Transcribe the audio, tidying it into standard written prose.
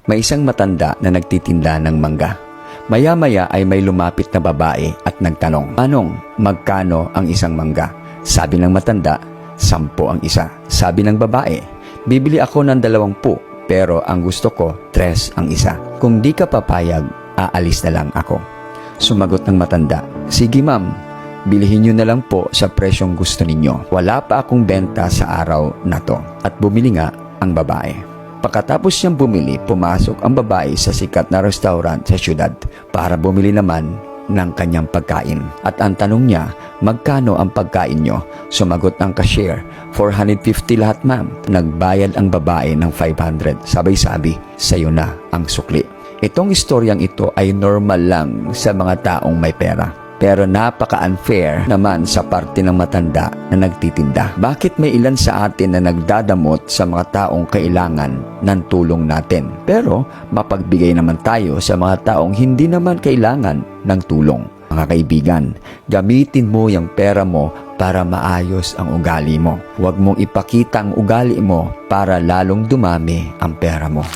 May isang matanda na nagtitinda ng mangga. Maya-maya ay may lumapit na babae at nagtanong, "Manong, magkano ang isang mangga?" Sabi ng matanda, 10 ang isa. Sabi ng babae, "Bibili ako ng 20, pero ang gusto ko, 3 ang isa. Kung di ka papayag, aalis na lang ako." Sumagot ng matanda, "Sige ma'am, bilihin nyo na lang po sa presyong gusto ninyo. Wala pa akong benta sa araw na to." At bumili nga ang babae. Pagkatapos niyang bumili, pumasok ang babae sa sikat na restaurant sa syudad para bumili naman ng kanyang pagkain. At ang tanong niya, "Magkano ang pagkain nyo?" Sumagot ang cashier, 450 lahat ma'am. Nagbayad ang babae ng 500. Sabay-sabi, "Sayo na ang sukli." Itong istoryang ito ay normal lang sa mga taong may pera. Pero napaka-unfair naman sa parte ng matanda na nagtitinda. Bakit may ilan sa atin na nagdadamot sa mga taong kailangan ng tulong natin? Pero mapagbigay naman tayo sa mga taong hindi naman kailangan ng tulong. Mga kaibigan, gamitin mo yung pera mo para maayos ang ugali mo. Huwag mong ipakita ang ugali mo para lalong dumami ang pera mo.